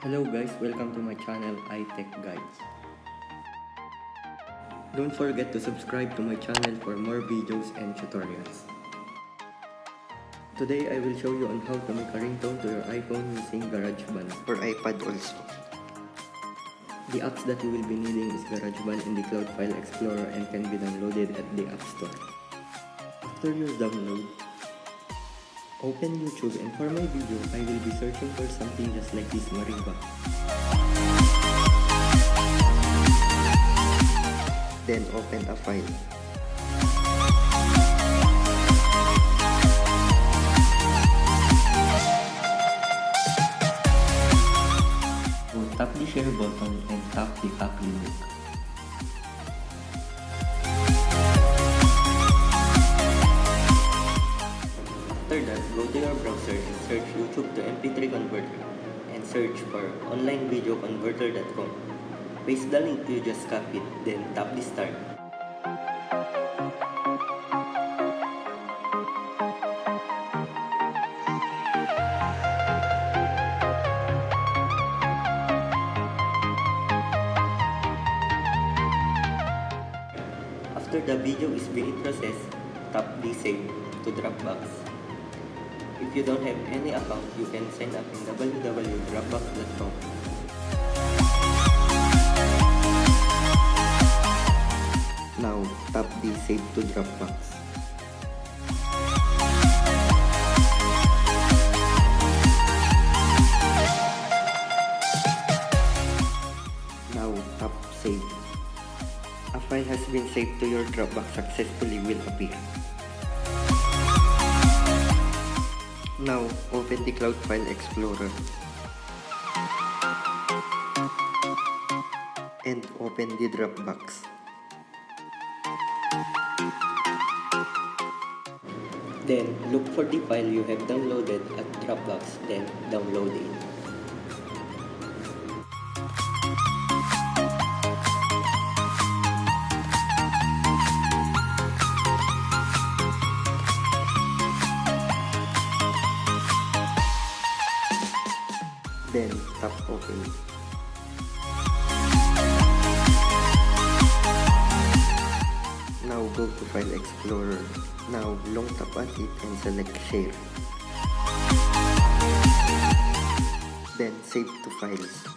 Hello guys, welcome to my channel iTech Guides. Don't forget to subscribe to my channel for more videos and tutorials. Today I will show you on how to make a ringtone to your iPhone using GarageBand or iPad also. The apps that you will be needing is GarageBand in the Cloud File Explorer and can be downloaded at the App Store. After your download, open YouTube, and for my video, I will be searching for something just like this marimba. Then open a file. So tap the share button and tap the copy link. After that, go to your browser and search YouTube to MP3 converter and search for onlinevideoconverter.com. Paste the link you just copied, then tap the start. After the video is being processed, tap the save to Dropbox. If you don't have any account, you can sign up in www.dropbox.com. Now, tap the Save to Dropbox. Now, tap Save. A file has been saved to your Dropbox successfully will appear. Now, open the Cloud File Explorer and open the Dropbox. Then, look for the file you have downloaded at Dropbox, then download it. Then tap OK. Now go to File Explorer. Now long tap at it and select Share. Then Save to Files.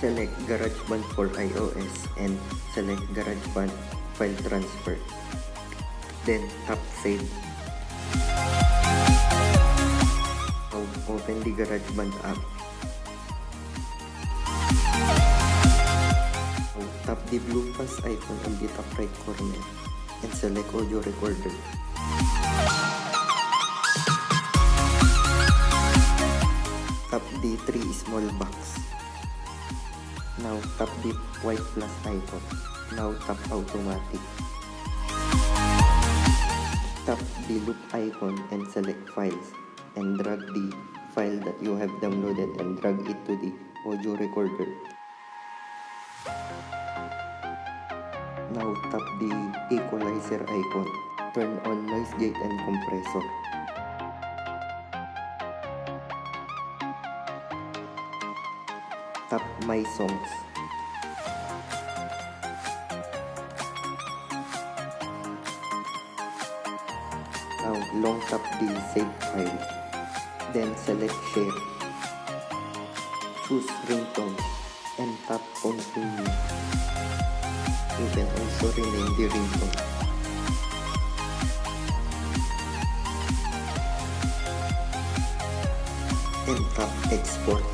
Select GarageBand for iOS and select GarageBand File Transfer. Then tap Save. Now open the GarageBand app. Now tap the blue plus icon on the top right corner and select audio recorder. Tap the 3 small box. Now tap the white plus icon. Now tap automatic. Tap the loop icon and select files and drag the file that you have downloaded and drag it to the audio recorder. Now tap the equalizer icon. Turn on noise gate and compressor. Tap my songs. Now long tap the save file. Then select share. Choose ringtone and tap continue. You can also rename the ringtone. And tap export.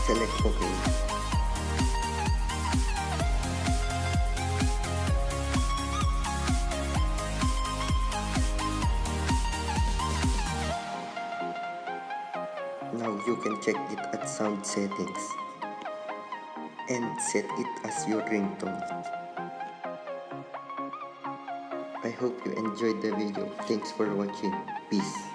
Select OK. Now you can check it at sound settings and set it as your ringtone. I hope you enjoyed the video. Thanks for watching. Peace.